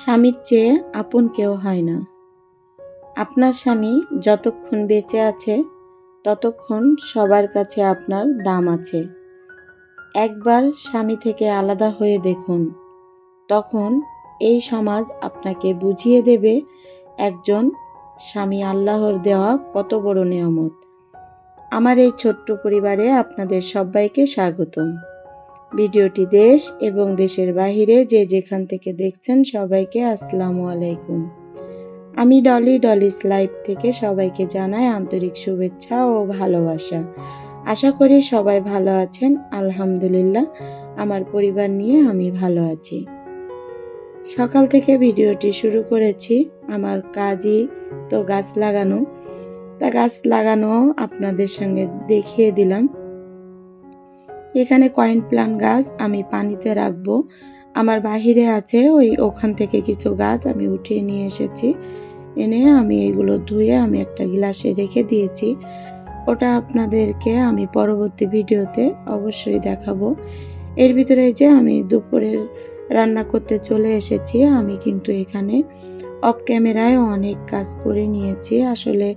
স্বামীর চেয়ে আপন কেউ হয় না। আপনার স্বামী যতক্ষণ বেঁচে আছে ততক্ষণ সবার কাছে আপনার দাম আছে। একবার স্বামী থেকে আলাদা হয়ে দেখুন, তখন এই সমাজ আপনাকে বুঝিয়ে দেবে একজন স্বামী আল্লাহর দেওয়া কত বড় নেয়ামত। আমার এই ছোট্ট পরিবারে আপনাদের সবাইকে স্বাগতম। ভিডিওটি দেশ এবং দেশের বাহিরে যে যেখান থেকে দেখছেন সবাইকে আসসালামু আলাইকুম। আমি ডলিস লাইফ থেকে সবাইকে জানাই আন্তরিক শুভেচ্ছা ও ভালোবাসা। আশা করি সবাই ভালো আছেন। আলহামদুলিল্লাহ, আমার পরিবার নিয়ে আমি ভালো আছি। সকাল থেকে ভিডিওটি শুরু করেছি। আমার কাজই তো গাছ লাগানো, তা গাছ লাগানো আপনাদের সঙ্গে দেখিয়ে দিলাম। এখানে কয়েন প্লান্ট গাছ আমি পানিতে রাখবো। আমার বাহিরে আছে, ওখান থেকে কিছু গাছ আমি উঠিয়ে নিয়ে এসেছি। এনে আমি এগুলো ধুয়ে আমি একটা গ্লাসে রেখে দিয়েছি। ওটা আপনাদেরকে আমি পরবর্তী ভিডিওতে অবশ্যই দেখাবো। এর ভিতরে যে আমি দুপুরের রান্না করতে চলে এসেছি। আমি কিন্তু এখানে অফ ক্যামেরায় অনেক কাজ করে নিয়েছি। আসলে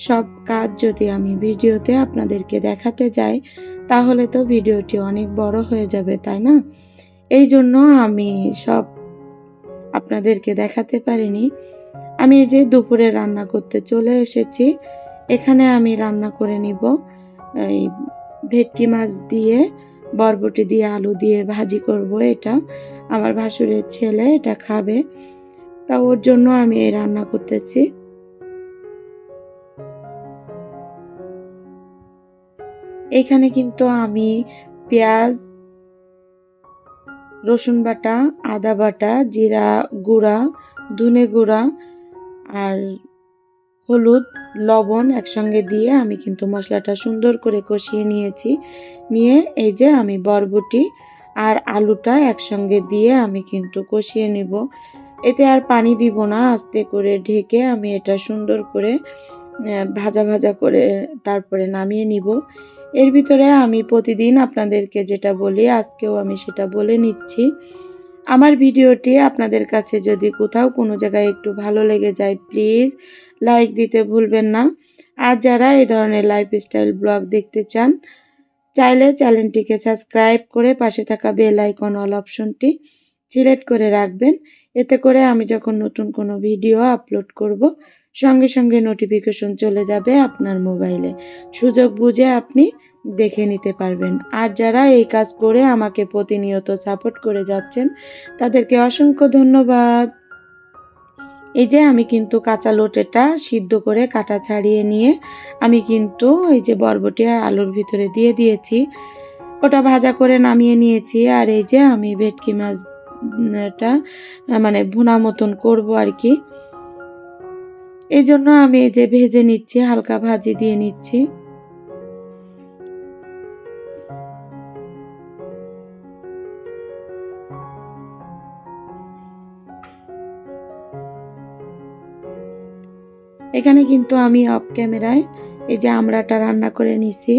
সব কাজ যদি আমি ভিডিওতে আপনাদেরকে দেখাতে যাই তাহলে তো ভিডিওটি অনেক বড় হয়ে যাবে, তাই না? এই জন্য আমি সব আপনাদেরকে দেখাতে পারিনি। আমি এই যে দুপুরে রান্না করতে চলে এসেছি। এখানে আমি রান্না করে নিব এই ভেটকি মাছ দিয়ে, বরবটি দিয়ে, আলু দিয়ে ভাজি করব। এটা আমার ভাসুরের ছেলে এটা খাবে, তা ওর জন্য আমি এই রান্না করতেছি। এখানে কিন্তু আমি পেঁয়াজ, রসুন বাটা, আদা বাটা, জিরা গুঁড়া, ধনে গুঁড়া আর হলুদ, লবণ একসঙ্গে দিয়ে আমি কিন্তু মশলাটা সুন্দর করে কষিয়ে নিয়েছি। নিয়ে এই যে আমি বরবটি আর আলুটা একসঙ্গে দিয়ে আমি কিন্তু কষিয়ে নিব। এতে আর পানি দিব না, আস্তে করে ঢেকে আমি এটা সুন্দর করে ভাজা ভাজা করে তারপরে নামিয়ে নিব। এর ভিতরে আমি প্রতিদিন আপনাদেরকে যেটা বলি আজকেও আমি সেটা বলে নিচ্ছি। আমার ভিডিওটি আপনাদের কাছে যদি কোথাও কোনো জায়গায় একটু ভালো লেগে যায় প্লিজ লাইক দিতে ভুলবেন না। আর যারা এই ধরনের লাইফস্টাইল ব্লগ দেখতে চান চাইলে চ্যানেলটিকে সাবস্ক্রাইব করে পাশে থাকা বেল আইকন অল অপশনটি সিলেক্ট করে রাখবেন। এতে করে আমি যখন নতুন কোনো ভিডিও আপলোড করব সঙ্গে সঙ্গে নোটিফিকেশন চলে যাবে আপনার মোবাইলে। সুযোগ বুঝে আপনি দেখে নিতে পারবেন। আর যারা এই কাজ করে আমাকে প্রতিনিয়ত সাপোর্ট করে যাচ্ছেন তাদেরকে অসংখ্য ধন্যবাদ। এই যে আমি কিন্তু কাঁচা লোটেটা সিদ্ধ করে কাটা ছাড়িয়ে নিয়ে আমি কিন্তু এই যে বরবটি আর আলুর ভিতরে দিয়ে দিয়েছি। ওটা ভাজা করে নামিয়ে নিয়েছি। আর এই যে আমি ভেটকি মাছটা মানে ভুনা মতন করব আর কি। এই জন্য আমি এই যে ভেজে নিচ্ছি, হালকা ভাজি দিয়ে নিচ্ছি। এখানে কিন্তু আমি অফ ক্যামেরায় এই যে আমড়াটা রান্না করে নিছি,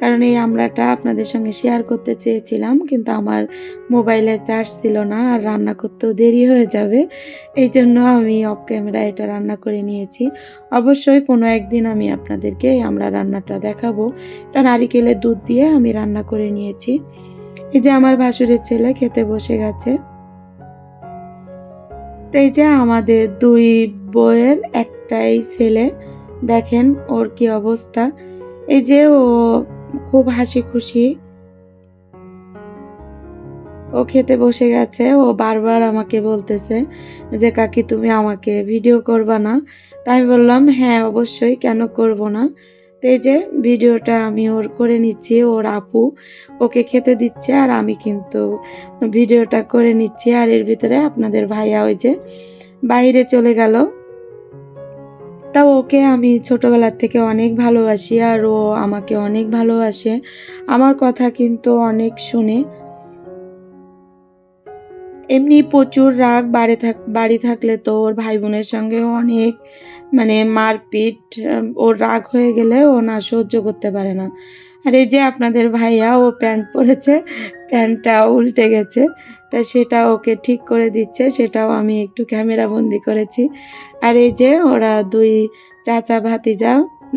কারণ এই আমড়াটা আপনাদের সঙ্গে শেয়ার করতে চেয়েছিলাম কিন্তু আমার মোবাইলে চার্জ ছিল না আর রান্না করতেও দেরি হয়ে যাবে। এই জন্য আমি অফ ক্যামেরায় এটা রান্না করে নিয়েছি। অবশ্যই কোনো একদিন আমি আপনাদেরকে এই আমড়া রান্নাটা দেখাবো। এটা নারিকেলের দুধ দিয়ে আমি রান্না করে নিয়েছি। এই যে আমার ভাসুরের ছেলে খেতে বসে গেছে। এই যে আমাদের দুই বউয়ের একটাই ছেলে, দেখেন ওর কি অবস্থা। এই যে ও খুব হাসি খুশি, ও খেতে বসে গেছে। ও বারবার আমাকে বলতেছে যে কাকি তুমি আমাকে ভিডিও করবা না? তাই আমি বললাম হ্যাঁ অবশ্যই, কেন করব না। তো এই যে ভিডিওটা আমি ওর করে নিচ্ছি, ওর আপু ওকে খেতে দিচ্ছে আর আমি কিন্তু ভিডিওটা করে নিচ্ছি। আর এর ভিতরে আপনাদের ভাইয়া ওই যে বাইরে চলে গেল। তা ওকে আমি ছোটবেলার থেকে অনেক ভালোবাসি আর ও আমাকে অনেক ভালোবাসে। আমার কথা কিন্তু অনেক শুনে। এমনি প্রচুর রাগ, বাড়ি থাকলে তো ওর ভাই বোনের সঙ্গে অনেক মারপিট। ওর রাগ হয়ে গেলে ও না সহ্য করতে পারে না। আর এই যে আপনাদের ভাইয়া ও প্যান্ট পরেছে, প্যান্টটা উল্টে গেছে, তা সেটা ওকে ঠিক করে দিচ্ছে, সেটাও আমি একটু ক্যামেরা বন্দি করেছি। আর এই যে ওরা দুই চাচা ভাতিজা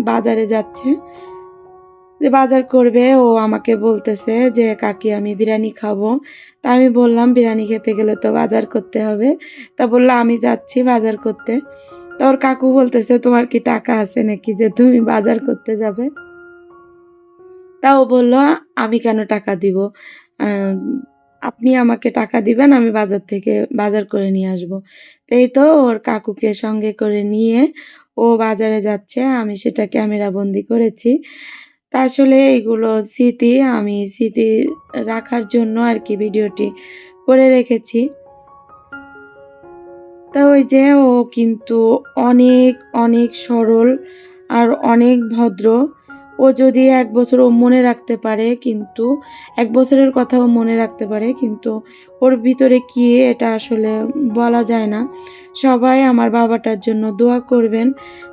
বাজারে যাচ্ছে, যে বাজার করবে। ও আমাকে বলতেছে যে কাকি আমি বিরিয়ানি খাবো। তা আমি বললাম বিরিয়ানি খেতে গেলে তো বাজার করতে হবে। তা বললো আমি যাচ্ছি বাজার করতে। তো ওর কাকু বলতেছে তোমার কি টাকা আছে নাকি যে তুমি বাজার করতে যাবে? তাও বলল আমি কেন টাকা দিব, আহ, আপনি আমাকে টাকা দিবেন, আমি বাজার থেকে বাজার করে নিয়ে আসব। তো এই তো ওর কাকুকে সঙ্গে করে নিয়ে ও বাজারে যাচ্ছে, আমি সেটা ক্যামেরা বন্দি করেছি। তা আসলে এগুলো স্মৃতি, আমি স্মৃতি রাখার জন্য আর কি ভিডিওটি করে রেখেছি। তা ওই যে ও কিন্তু অনেক অনেক সরল আর অনেক ভদ্র। ও যদি 1 বছর ও মনে রাখতে পারে, কিন্তু 1 বছরের কথাও মনে রাখতে পারে, কিন্তু ওর ভিতরে কি এটা আসলে বলা যায় না। সবাই আমার বাবাটার জন্য দোয়া করবেন,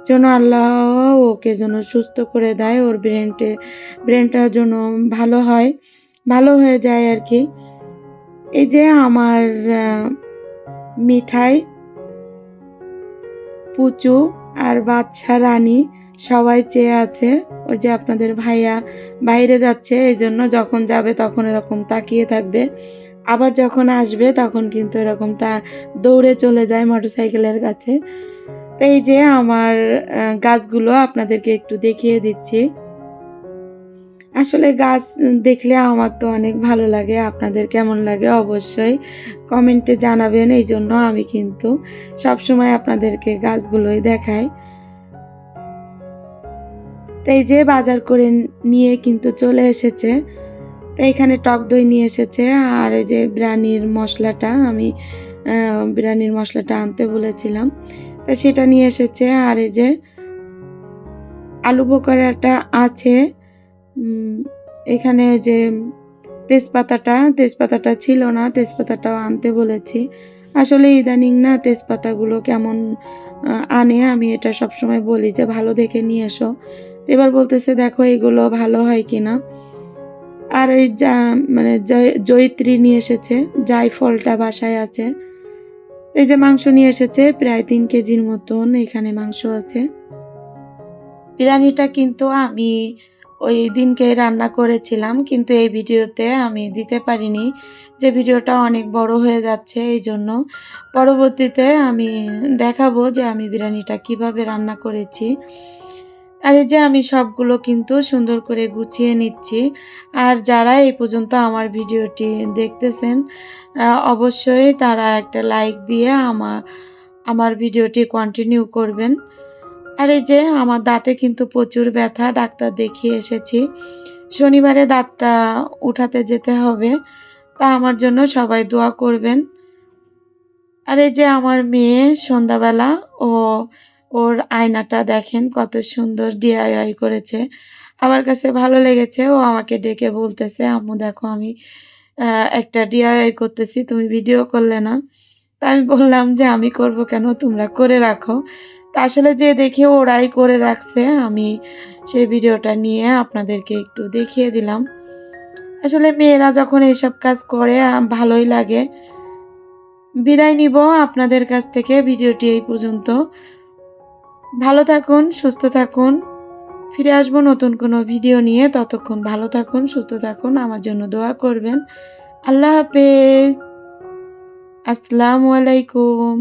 যেন আল্লাহ ওকে যেন সুস্থ করে দেয়, ওর ব্রেনটার জন্য ভালো হয়, ভালো হয়ে যায় আর কি। এই যে আমার মিঠাই, পুচু আর বাচ্চা রানী সবাই চেয়ে আছে। ওই যে আপনাদের ভাইয়া বাইরে যাচ্ছে, এই জন্য যখন যাবে তখন এরকম তাকিয়ে থাকবে, আবার যখন আসবে তখন কিন্তু এরকম দৌড়ে চলে যায় মোটরসাইকেলের কাছে। তো এই যে আমার গাছগুলো আপনাদেরকে একটু দেখিয়ে দিচ্ছি। আসলে গাছ দেখলে আমার তো অনেক ভালো লাগে, আপনাদের কেমন লাগে অবশ্যই কমেন্টে জানাবেন। এই জন্য আমি কিন্তু সবসময় আপনাদেরকে গাছগুলোই দেখাই। তো এই যে বাজার করে নিয়ে কিন্তু চলে এসেছে। তো এখানে টক দই নিয়ে এসেছে, আর এই যে বিরিয়ানির মশলাটা আমি বিরিয়ানির মশলাটা আনতে বলেছিলাম, তা সেটা নিয়ে এসেছে। আর এই যে আলু বোখারাটা আছে। এখানে যে তেজপাতাটা ছিল না, তেজপাতাটাও আনতে বলেছি। আসলে ইদানিং না তেজপাতাগুলো কেমন আনে, আমি এটা সবসময় বলি যে ভালো দেখে নিয়ে এসো। এবার বলতেছে দেখো এগুলো ভালো হয় কিনা। আর এই মানে জয়িত্রী নিয়ে এসেছে, জায়ফলটা বাসায় আছে। এই যে মাংস নিয়ে এসেছে প্রায় 3 কেজির মতন, এখানে মাংস আছে। বিরিয়ানিটা কিন্তু আমি ওই দিনকে রান্না করেছিলাম, কিন্তু এই ভিডিওতে আমি দিতে পারিনি, যে ভিডিওটা অনেক বড় হয়ে যাচ্ছে। এই জন্য পরবর্তীতে আমি দেখাবো যে আমি বিরিয়ানিটা কিভাবে রান্না করেছি। আর এই যে আমি সবগুলো কিন্তু সুন্দর করে গুছিয়ে নিচ্ছি। আর যারা এই পর্যন্ত আমার ভিডিওটি দেখতেছেন, অবশ্যই তারা একটা লাইক দিয়ে আমার ভিডিওটি কন্টিনিউ করবেন। আর এই যে আমার দাঁতে কিন্তু প্রচুর ব্যথা, ডাক্তার দেখিয়ে এসেছি। শনিবারে দাঁতটা উঠাতে যেতে হবে, তা আমার জন্য সবাই দোয়া করবেন। আর এই যে আমার মেয়ে সন্ধ্যাবেলা ওর আয়নাটা দেখেন কত সুন্দর DIY করেছে, আমার কাছে ভালো লেগেছে। ও আমাকে ডেকে বলতেছে আম্মু দেখো আমি একটা DIY করতেছি, তুমি ভিডিও করলে না? তা আমি বললাম যে আমি করব কেন, তোমরা করে রাখো। তা আসলে যে দেখে ওরাই করে রাখছে, আমি সেই ভিডিওটা নিয়ে আপনাদেরকে একটু দেখিয়ে দিলাম। আসলে মেয়েরা যখন এইসব কাজ করে ভালোই লাগে। বিদায় নিব আপনাদের কাছ থেকে, ভিডিওটি এই পর্যন্ত। ভালো থাকুন, সুস্থ থাকুন, ফিরে আসবো নতুন কোনো ভিডিও নিয়ে। ততক্ষণ ভালো থাকুন, সুস্থ থাকুন, আমার জন্য দোয়া করবেন। আল্লাহ হাফেজ, আসসালামু আলাইকুম।